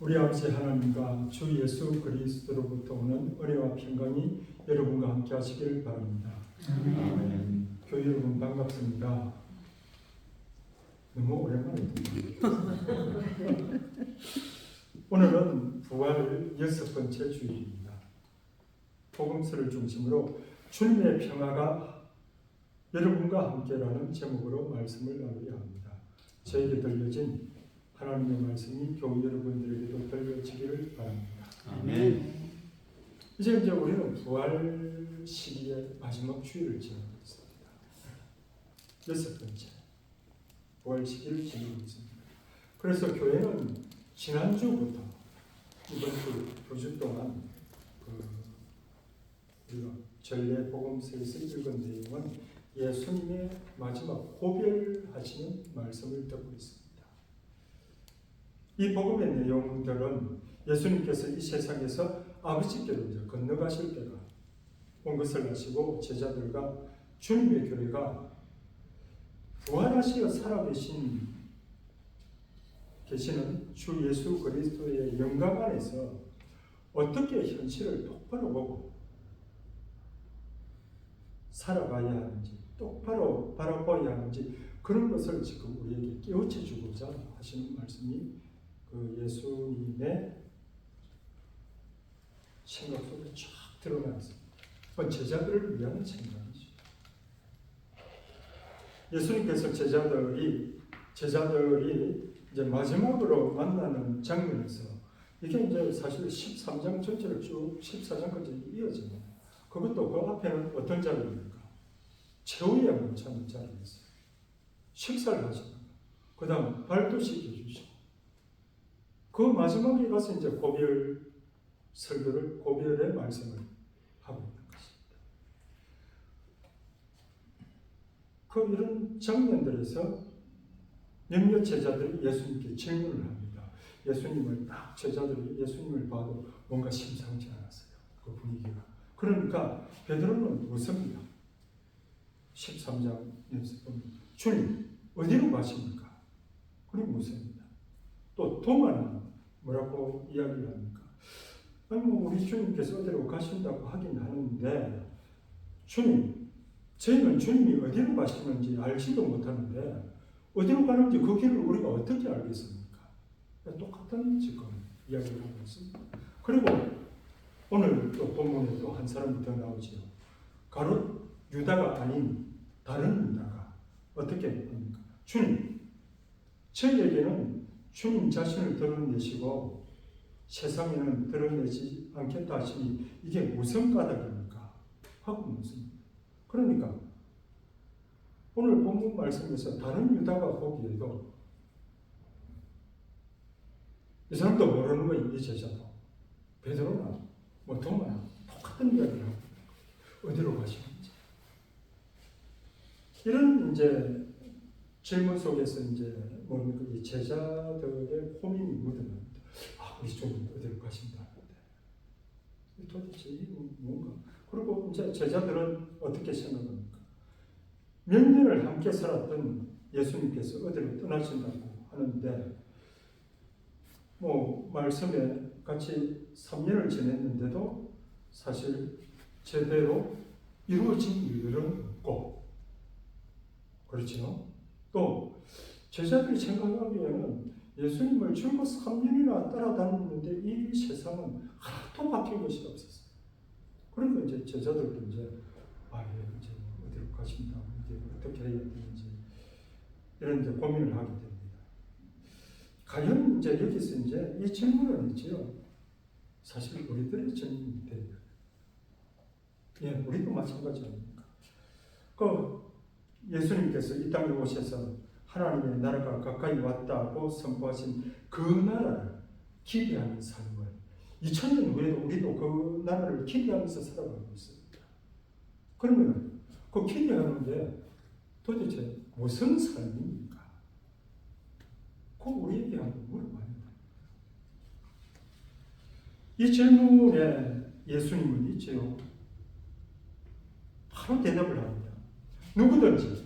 우리 아버지 하나님과 주 예수 그리스도로부터 오는 은혜와 평강이 여러분과 함께 하시길 바랍니다. 아멘. 교회 여러분 반갑습니다. 너무 오랜만에 듭니다. 오늘은 부활 6번째 주일입니다. 복음서를 중심으로 주님의 평화가 여러분과 함께라는 제목으로 말씀을 나누려 합니다. 저에게 들려진 하나님의 말씀이 교회 여러분들에게도 들려지기를 바랍니다. 아멘. 이제 우리는 부활 시기의 마지막 주일을 지나고 있습니다. 6번째 부활 시기를 지나고 있습니다. 그래서 교회는 지난주부터 이번 주 동안 우리가 전례 복음서에서 읽은 내용은 예수님의 마지막 고별하시는 말씀을 듣고 있습니다. 이 복음의 내용들은 예수님께서 이 세상에서 아버지께로 이제 건너가실 때가 온 것을 아시고 제자들과 주님의 교회가 부활하시어 살아계시는 주 예수 그리스도의 영광 안에서 어떻게 현실을 똑바로 보고 살아가야 하는지 똑바로 바라봐야 하는지 그런 것을 지금 우리에게 깨우쳐 주고자 하시는 말씀이 그 예수님의 생각 속에 쫙 드러나 있습니다. 제자들을 위한 생각이죠. 예수님께서 제자들이 이제 마지막으로 만나는 장면에서 이게 이제 사실 13장 전체를 쭉 14장까지 이어집니다. 그것도 그 앞에는 어떤 자리입니까? 최후의 문자는 자리였어요. 식사를 하시다가 그 다음 발도 씻겨주시고 그 마지막에 가서 이제 고별의 말씀을 하고 있는 것입니다. 그 이런 장면들에서 몇몇 제자들이 예수님께 질문을 합니다. 예수님을 딱 제자들이 예수님을 봐도 뭔가 심상치 않았어요. 그 분위기가. 그러니까 베드로는 묻습니다. 13장에서 보면 주님 어디로 가십니까? 그리고 묻습니다. 또 도마는 뭐라고 이야기를 합니까? 아니 우리 주님께서 어디로 가신다고 하긴 하는데 주님, 저희는 주님이 어디로 가시는지 알지도 못하는데 어디로 가는지 그 길을 우리가 어떻게 알겠습니까? 똑같은 지금 이야기를 하고 있습니다. 그리고 오늘 또 본문에 또 한 사람이 더 나오지요. 가롯 유다가 아닌 다른 유다가 어떻게 합니까? 주님, 저희에게는 주님 자신을 드러내시고 세상에는 드러내지 않겠다 하시니 이게 무슨 까닭입니까? 하고 묻습니다. 그러니까 오늘 본문 말씀에서 다른 유다가 보기에도 이 사람도 모르는 거예요. 이 제자도 베드로나 도마나 똑같은 이야기를 하고 어디로 가시는지 이런 이제 질문 속에서 이제 뭡니까 이 제자들의 호민이 묻어납니다. 우리 주님 어디로 가신다는데 도대체 이게 뭔가? 그리고 이제 제자들은 어떻게 생각합니까? 몇 년을 함께 살았던 예수님께서 어디로 떠나신다고 하는데 말씀에 같이 3년을 지냈는데도 사실 제대로 이루어진 일들은 없고 그렇죠? 또 제자들이 생각하기에는 예수님을 줄고 3년이나 따라다녔는데 이 세상은 하나도 바뀐 것이 없었어요. 그러니까 이제 제자들도 이제 어디로 가신다, 이제 어떻게 해야 되는지 이런 이제 고민을 하게 됩니다. 과연 이제 여기서 이제 이 질문은 있지요. 사실 우리들의 질문이 돼요. 우리도 마찬가지 아닙니까? 예수님께서 이 땅에 오셔서 하나님의 나라가 가까이 왔다고 선포하신 그 나라를 기대하는 삶을 2000년 후에도 우리도 그 나라를 기대하면서 살아가고 있습니다. 그러면 그 기대하는데 도대체 무슨 삶입니까? 그거 우리에게 한번 물어봐야 됩니다. 이 질문에 예수님은 있지요. 바로 대답을 합니다. 누구든지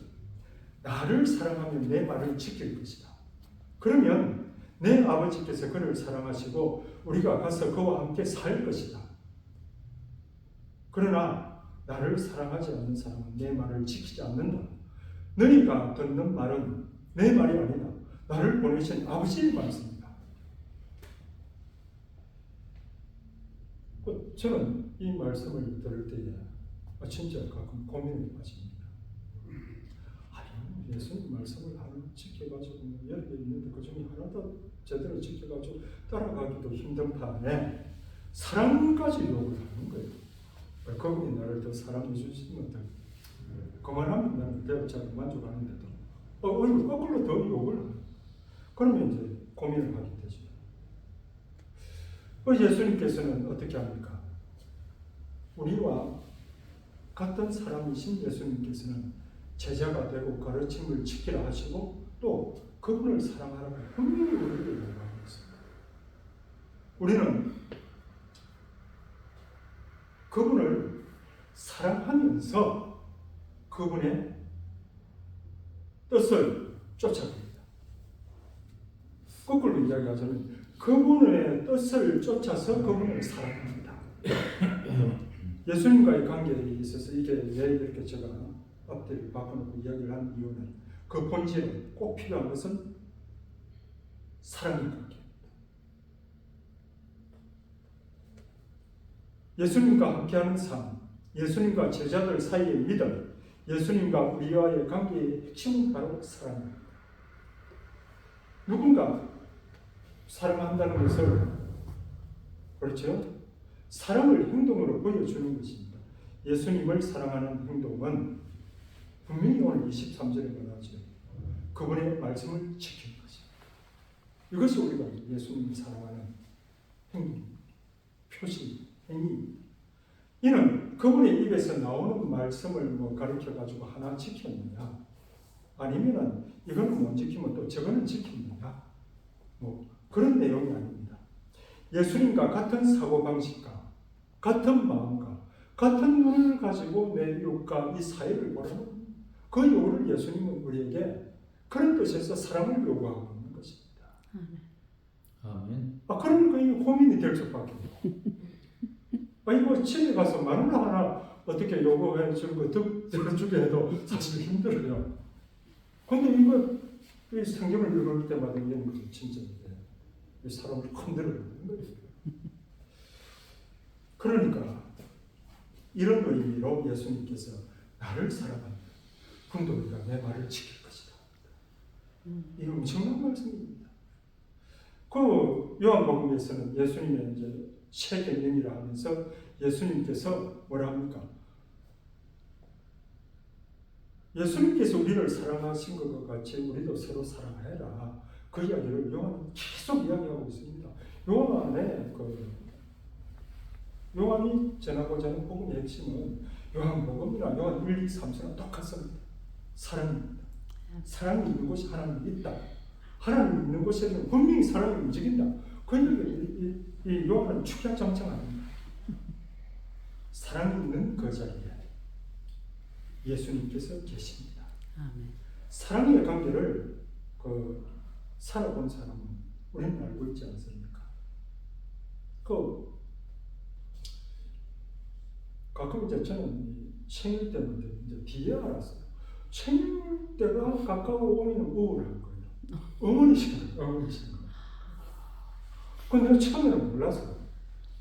나를 사랑하면 내 말을 지킬 것이다. 그러면 내 아버지께서 그를 사랑하시고 우리가 가서 그와 함께 살 것이다. 그러나 나를 사랑하지 않는 사람은 내 말을 지키지 않는다. 너희가 듣는 말은 내 말이 아니다. 나를 보내신 아버지의 말씀이다. 저는 이 말씀을 들을 때에 진짜 가끔 고민에 빠집니다. 아니, 예수님 말씀을 하나 지켜가지고 여러 개 있는데 그 중에 하나도 제대로 지켜가지고 따라가기도 힘든 판에 사랑까지 요구를 하는 거예요. 그분이 나를 더 사랑해 주시면 더 그만하면 나는 대업자로 만족하는데도 오히려 거꾸로 더 욕을 하는. 그러면 이제 고민을 하게 되죠. 예수님께서는 어떻게 합니까? 우리와 같은 사람이신 예수님께서는 제자가 되고 가르침을 지키라 하시고 또 그분을 사랑하라고 분명히 우리를 요구하고 있습니다. 우리는 그분을 사랑하면서 그분의 뜻을 쫓아갑니다. 거꾸로 이야기하자면 그분의 뜻을 쫓아서 그분을 사랑합니다. 예수님과의 관계에 있어서 이게 왜 이렇게 제가 앞뒤를 바꿔놓고 이야기를 한 이유는 그 본질은 꼭 필요한 것은 사랑의 관계입니다. 예수님과 함께하는 삶, 예수님과 제자들 사이의 믿음, 예수님과 우리와의 관계의 핵심은 바로 사랑입니다. 누군가 사랑한다는 것을 그렇죠? 사랑을 행동으로 보여주는 것입니다. 예수님을 사랑하는 행동은 분명히 오늘 23절에 말하죠. 그분의 말씀을 지키는 것입니다. 이것이 우리가 예수님을 사랑하는 행동, 표시, 행위. 이는 그분의 입에서 나오는 말씀을 가르쳐가지고 하나 지켰느냐, 아니면은 이거는 못 지키면 또 저거는 지켰느냐, 그런 내용이 아닙니다. 예수님과 같은 사고방식과 같은 마음과 같은 눈을 가지고 내 이웃과 이 사회를 보라는 그 요구를 예수님은 우리에게 그런 뜻에서 사랑을 요구하고 있는 것입니다. 아멘. 그러면 그 고민이 될 수밖에 없고, 이거 집에 가서 마누라 하나 어떻게 요구해 주는 거 들어주게 해도 사실 힘들어요. 근데 이 성경을 읽을 때마다 이게 진짜 사람을 건드리는 거예요. 그러니까 이런 의미로 예수님께서 나를 사랑하면 분도리가 내 말을 지킬 것이다. 이 엄청난 말씀입니다. 그 요한복음에서는 예수님의 이제 새 계명이라 하면서 예수님께서 뭐라 합니까? 예수님께서 우리를 사랑하신 것과 같이 우리도 서로 사랑해라. 그 이야기를 요한은 계속 이야기하고 있습니다. 요한이 전하고자 하는 복음의 핵심은 요한복음이나 요한 1, 2, 3서랑 똑같습니다. 사랑입니다. 사랑이 있는 곳이 하나님이 있다. 하나님 있는 곳에는 분명히 사랑이 움직인다. 그 얘기를 이 요한은 축약장창합니다. 사랑이 있는 그 자리에 예수님께서 계십니다. 아멘. 사랑의 관계를 살아본 사람은 우리는 알고 있지 않습니까? 가끔 이제 저는 생일 때문에 이제 뒤에 알았어요. 생일 때가 가까워 오면 우울한 거예요. 어머니시는 거예요. 근데 내가 처음에는 몰랐어요.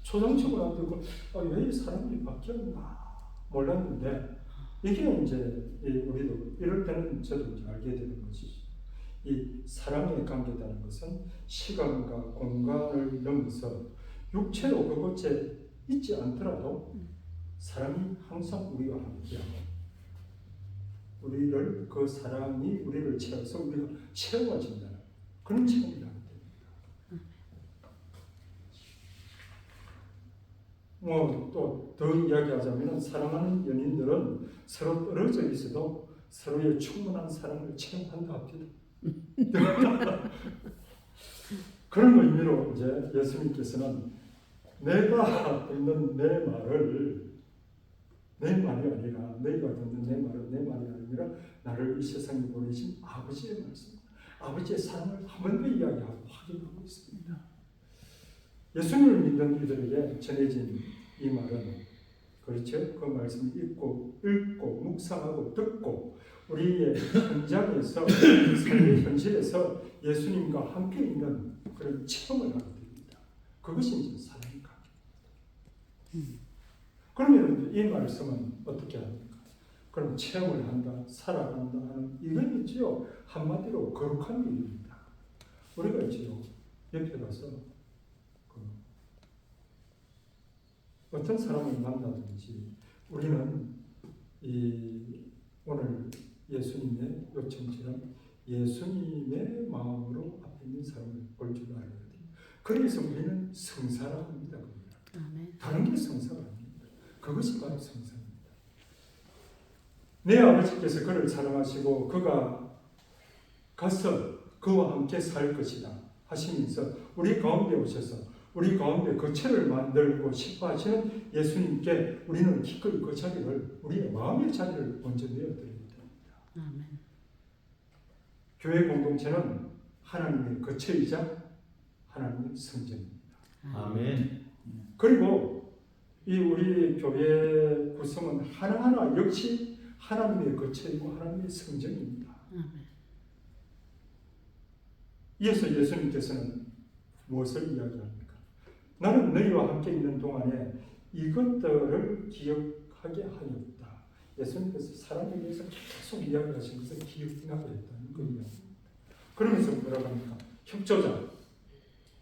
초등학교 나도 왜 이 사람이 바뀌었나 몰랐는데 이게 이제 우리도 이럴 때는 저도 이제 알게 되는 것이죠. 이 사랑의 관계라는 것은 시간과 공간을 넘어서 육체로 그곳에 있지 않더라도 사랑이 항상 우리와 함께하고 그 사랑이 우리를 채워서 우리가 채워진다는 그런 체험이 하게 됩니다. 또 더 이야기하자면 사랑하는 연인들은 서로 떨어져 있어도 서로의 충분한 사랑을 체험한다 합니다. 그런 의미로 이제 예수님께서는 내가 듣는 내 말을 내 말이 아니라 너희가 듣는 내 말은 내 말이 아니라 나를 이 세상에 보내신 아버지의 말씀. 아버지의 사랑을 한 번 더 이야기하고 확인하고 있습니다. 예수님을 믿는 이들에게 전해진 이 말은 그렇죠? 그 말씀을 읽고 묵상하고 듣고 우리의 현장에서 삶의 현실에서 예수님과 함께 있는 그런 체험을 하게 됩니다. 그것이 이제 사랑의 관계입니다. 그러면 이 말씀은 어떻게 합니까? 그럼 체험을 한다, 살아간다 하는 이건 있지요. 한마디로 거룩한 일입니다. 우리가 있지요. 옆에 가서 어떤 사람을 만나든지 우리는 오늘 예수님의 요청처럼 예수님의 마음으로 앞에 있는 사람을 볼 줄 알아야 돼요. 그래서 우리는 성사라 합니다. 다른 게 성사가 아닙니다. 그것이 바로 성사입니다. 내 아버지께서 그를 사랑하시고 그가 가서 그와 함께 살 것이다 하시면서 우리 가운데 오셔서 우리 가운데 거처를 만들고 싶어 하시는 예수님께 우리는 기꺼이 그 자리를, 우리의 마음의 자리를 먼저 내어드려야 됩니다. 아멘. 교회 공동체는 하나님의 거처이자 하나님의 성전입니다. 아멘. 그리고 이 우리 교회 구성은 하나하나 역시 하나님의 거처이고 하나님의 성전입니다. 아멘. 이어서 예수님께서는 무엇을 이야기합니까? 나는 너희와 함께 있는 동안에 이것들을 기억하게 하였다. 예수님께서 사람에 대해서 계속 이야기하신 것을 기억하게 했다는 겁니다. 그러면서 뭐라고 합니까? 협조자,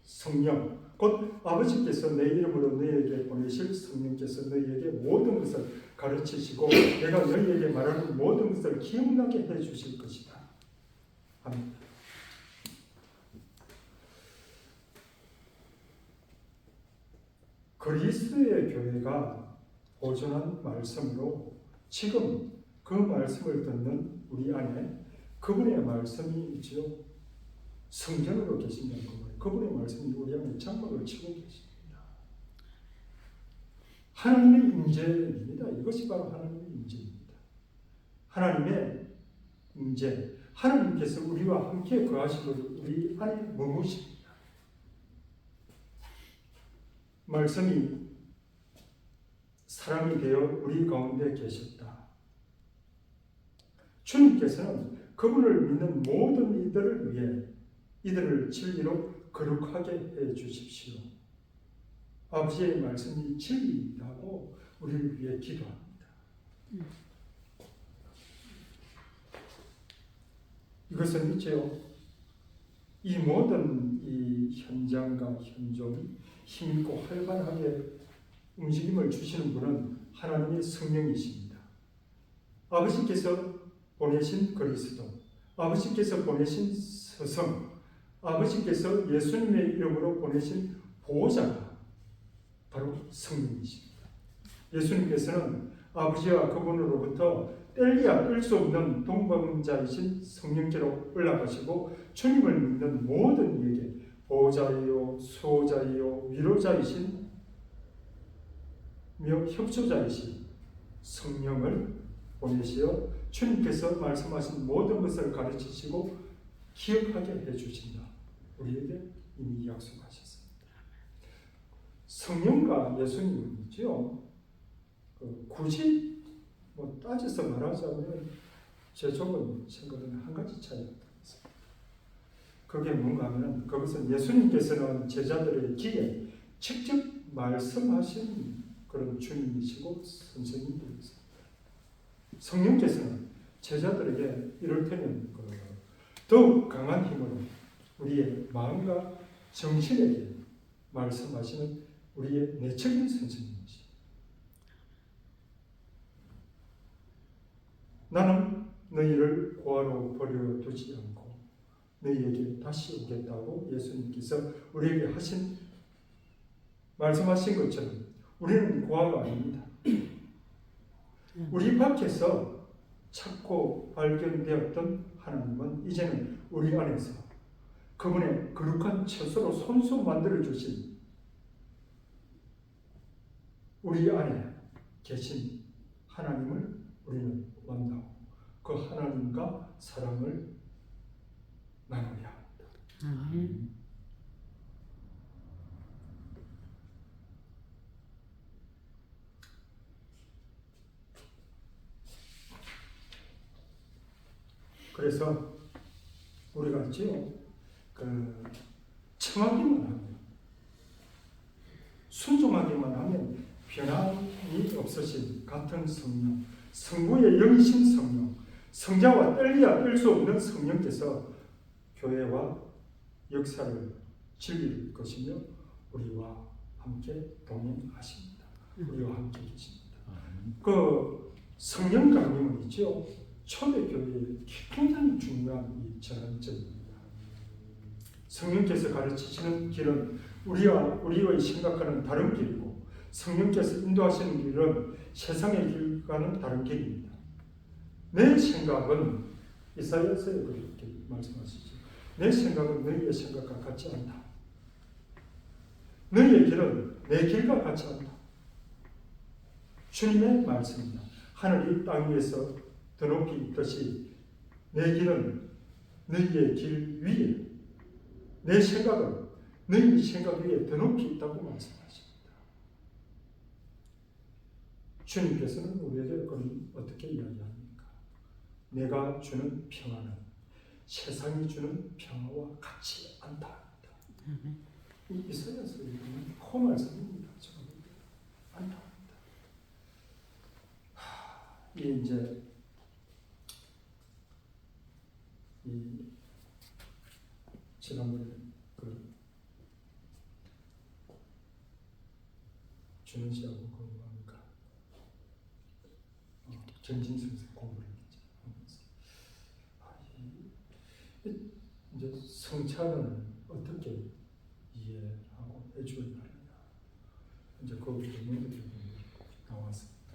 성령, 곧 아버지께서 내 이름으로 너희에게 보내실 성령께서 너희에게 모든 것을 가르치시고 내가 너희에게 말하는 모든 것을 기억나게 해주실 것이다. 합니다. 그리스도의 교회가 보존한 말씀으로 지금 그 말씀을 듣는 우리 안에 그분의 말씀이 있지요. 성전으로 계신다는 거예요. 그분의 말씀이 우리 안에 장막을 치고 계십니다. 하나님의 임재입니다. 이것이 바로 하나님의 임재입니다. 하나님의 임재, 하나님께서 우리와 함께 거하시고 우리 안에 머무십니다. 말씀이 사람이 되어 우리 가운데 계셨다. 주님께서는 그분을 믿는 모든 이들을 위해 이들을 진리로 거룩하게 해 주십시오. 아버지의 말씀이 진리라고 우리를 위해 기도합니다. 이것은 있죠. 이 모든 이 현장과 현종이 힘있고 활발하게 움직임을 주시는 분은 하나님의 성령이십니다. 아버지께서 보내신 그리스도, 아버지께서 보내신 스승, 아버지께서 예수님의 이름으로 보내신 보호자가 바로 성령이십니다. 예수님께서는 아버지와 그분으로부터 뗄래야 뗄 수 없는 동반자이신 성령께로 올라가시고 주님을 믿는 모든 이에게 보호자이요 수호자이요 위로자이신 협조자이신 성령을 보내시어 주님께서 말씀하신 모든 것을 가르치시고 기억하게 해주신다. 우리에게 이미 약속하셨습니다. 성령과 예수님은요, 굳이 따져서 말하자면 제 좁은 생각은 한 가지 차이입니다. 그게 뭔가 하면 그것은 예수님께서는 제자들의 귀에 직접 말씀하신 그런 주님이시고 선생님들이십니다. 성령께서는 제자들에게 이를테면 더욱 강한 힘으로 우리의 마음과 정신에게 말씀하시는 우리의 내적인 선생님이십니다. 나는 너희를 고아로 버려두지 않고 너희에게 다시 오겠다고 예수님께서 우리에게 말씀하신 것처럼 우리는 고아가 아닙니다. 우리 밖에서 찾고 발견되었던 하나님은 이제는 우리 안에서 그분의 거룩한 처소로 손수 만들어주신 우리 안에 계신 하나님을 우리는 만나고 그 하나님과 사랑을 나누어야 합니다. 아멘. 그래서 우리가 지금 청하기만 하면, 순종하기만 하면 변함이 없으신 같은 성령, 성부의 영이신 성령, 성자와 뗄래야 뗄 수 없는 성령께서 교회와 역사를 즐길 것이며 우리와 함께 동행하십니다. 우리와 함께 계십니다. 그 성령 강림은 있죠. 초대교회의 굉장히 중요한 이 전환점입니다. 성령께서 가르치시는 길은 우리의 생각과는 다른 길이고, 성령께서 인도하시는 길은 세상의 길과는 다른 길입니다. 내 생각은, 이사야서에 그렇게 말씀하시죠. 내 생각은 너희의 생각과 같지 않다. 너희의 길은 내 길과 같지 않다. 주님의 말씀입니다. 하늘이 땅 위에서 더 높이 있듯이 내 길은 너희의 길 위에, 내 생각은 너희 생각 위에 더 높이 있다고 말씀하십니다. 주님께서는 우리에게 그럼 어떻게 이야기합니까? 내가 주는 평안은 세상이 주는 평화와 같지 않다. 이 이사야서 읽으면 그 말씀입니다. 않다. 이게 이제 지난번에 주는 씨하고 뭡니까? 전진성서 공부를 하면서 이제 성찬을 어떻게 이해하고 해줘야 하느냐, 이제 그 부분들이 나왔습니다.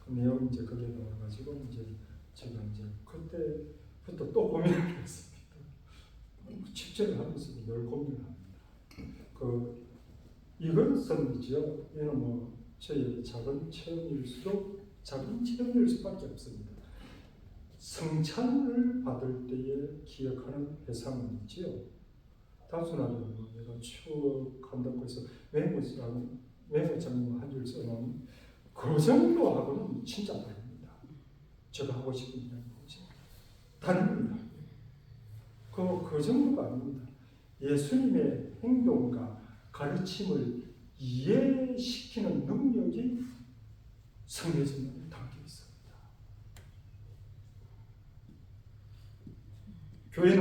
그 내용 이제 거기에 나와가지고 이제 제가 이제 그때부터 또 고민을 했습니다. 집제를 하면서도 늘 고민을 합니다. 이것은이죠. 얘는 뭐 저의 작은 체험일 수밖에 없습니다. 성찬을 받을 때에 기억하는 회상은 있지요. 단순하게 내가 추억한다고 해서 메모장에 한 줄 써놓으면 그 정도하고는 진짜 다릅니다. 제가 하고 싶은 이야기죠. 다릅니다. 그 정도가 아닙니다. 예수님의 행동과 가르침을 이해시키는 능력이 성례전에 담겨 있습니다. 교회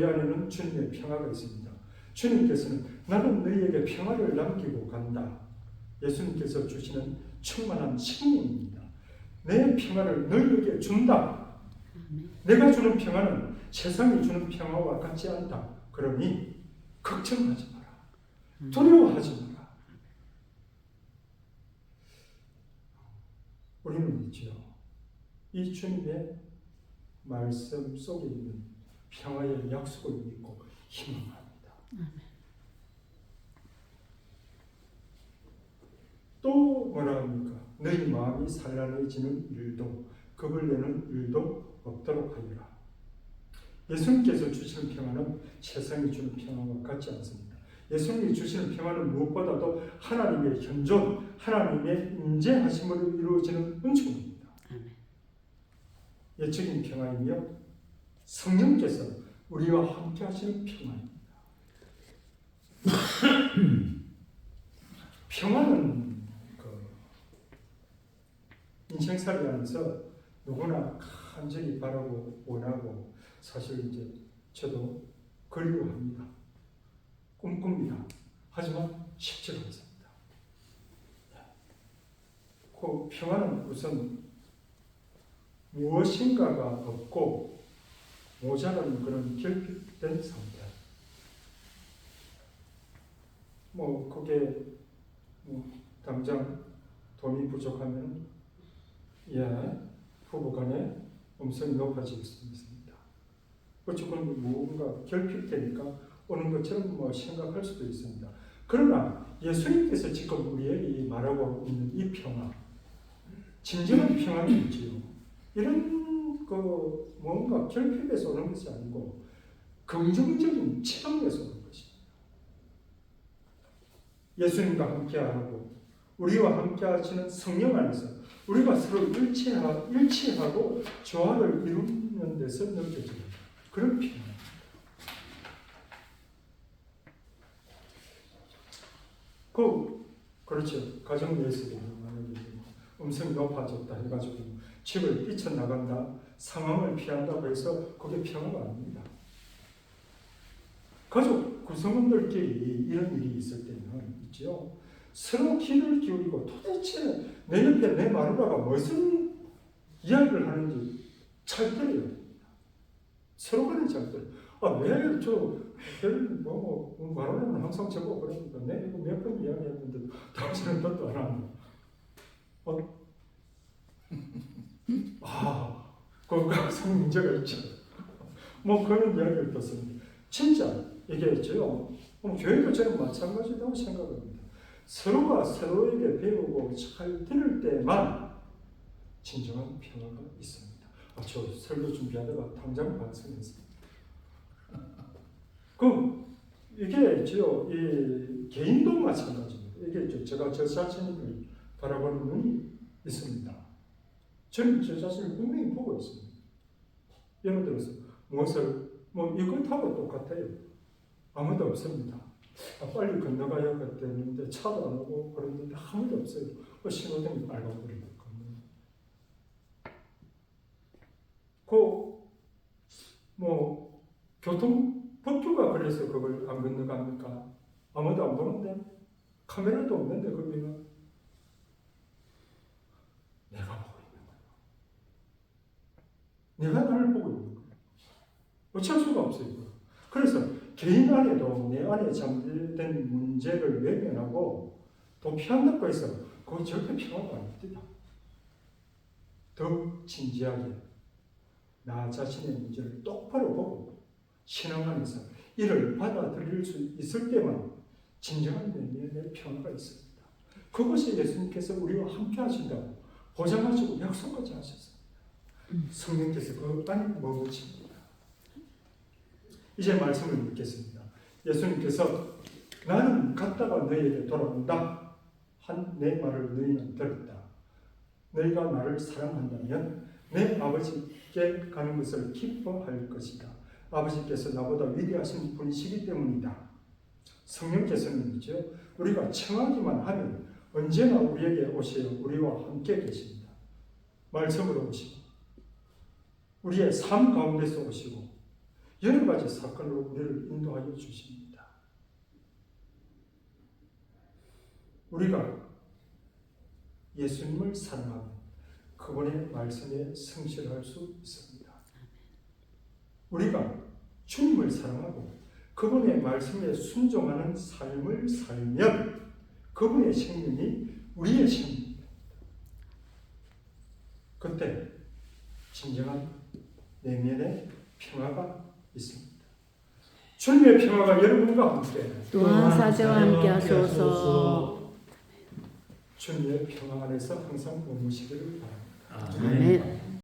안에는 주님의 평화가 있습니다. 주님께서는 나는 너희에게 평화를 남기고 간다. 예수님께서 주시는 충만한 생명입니다. 내 평화를 너희에게 준다. 내가 주는 평화는 세상이 주는 평화와 같지 않다. 그러니 걱정하지 마라. 두려워하지 마라. 우리는 있죠. 이 주님의 말씀 속에 있는 평화의 약속을 믿고 희망합니다. 또 뭐라 합니까? 너희 마음이 산란해지는 일도 겁을 내는 일도 없도록 하리라. 예수님께서 주시는 평화는 세상이 주는 평화와 같지 않습니다. 예수님이 주시는 평화는 무엇보다도 하나님의 현존, 하나님의 인재하심으로 이루어지는 은총입니다. 예적인 평화이며 성령께서 우리와 함께 하시는 평화입니다. 평화는 인생살이 안에서 누구나 간절히 바라고 원하고, 사실 이제 저도 그리워합니다. 꿈꿉니다. 하지만 쉽지가 않습니다. 그 평화는 우선 무엇인가가 없고 모자라는 그런 결핍된 상태. 그게 당장 돈이 부족하면 부부간에 음성이 높아질 수 있습니다. 어쨌건 뭔가 결핍되니까 오는 것처럼 생각할 수도 있습니다. 그러나 예수님께서 지금 우리에게 말하고 있는 이 평화, 진정한 평안이 있지요. 이런 뭔가 결핍에서 오는 것이 아니고 긍정적인 체험에서 오는 것입니다. 예수님과 함께하고 우리와 함께하시는 성령 안에서 우리가 서로 일치하고 조화를 이루는 데서 느껴지는 그런 피입니다. 그렇죠. 가정 내에서도 만약에 음성이 높아졌다 해가지고 집을 뛰쳐나간다, 상황을 피한다고 해서 그게 평화가 아닙니다. 가족 구성원들끼리 이런 일이 있을 때는 있죠. 서로 귀를 기울이고 도대체 내 옆에 내 마누라가 무슨 이야기를 하는지 잘 들어야 됩니다. 서로 간에 잘 들어요. 마누라는 항상 저거 그러니까 내 이거 몇 번 이야기했는데 당신은 듣도 안 하는 거기서 문제가 있죠. 그런 이야기를 듣습니다. 진짜 얘기했죠. 교회도 저는 마찬가지라고 생각합니다. 서로가 서로에게 배우고 잘 들을 때만 진정한 평화가 있습니다. 저 설교 준비하다가 당장 반성했습니다. 그럼 이게 이 개인도 마찬가지입니다. 이게 제가 저 자신을 바라보는 눈이 있습니다. 저는 저 자신을 분명히 보고 있습니다. 예를 들어서 무엇을 이것하고 똑같아요. 아무도 없습니다. 빨리 건너가야겠는데 차도 안 오고 그랬는데 아무도 없어요. 신호등이 빨간불이 걷는. 교통법규가 그래서 그걸 안 건너갑니까? 아무도 안 보는데 카메라도 없는데 거기는 내가 보고 있는 거예요. 내가 나를 보고 있는 거예요. 어쩔 수가 없어요. 그래서 개인 안에도 내 안에 잠재된 문제를 외면하고 도피한다고 해서 그건 절대 평화가 아닙니다. 더 진지하게 나 자신의 문제를 똑바로 보고 신앙 안에서 이를 받아들일 수 있을 때만 진정한 내면의 평화가 있습니다. 그것이 예수님께서 우리와 함께 하신다고 보장하시고 약속까지 하셨습니다. 성령께서 그 안에 머무십니다. 이제 말씀을 묻겠습니다. 예수님께서 나는 갔다가 너희에게 돌아온다 한 내 말을 너희는 들었다. 너희가 나를 사랑한다면 내 아버지께 가는 것을 기뻐할 것이다. 아버지께서 나보다 위대하신 분이시기 때문이다. 성령께서는요, 우리가 청하기만 하면 언제나 우리에게 오시어 우리와 함께 계십니다. 말씀으로 오시고 우리의 삶 가운데서 오시고 여러 가지 사건으로 우리를 인도하여 주십니다. 우리가 예수님을 사랑하면 그분의 말씀에 성실할 수 있습니다. 우리가 주님을 사랑하고 그분의 말씀에 순종하는 삶을 살면 그분의 생명이 우리의 생명입니다. 그때 진정한 내면의 평화가 있습니다. 주님의 평화가 여러분과 함께 또한 사제와 함께 하소서. 주님의 평화 안에서 항상 머무시기를 바랍니다. 아멘.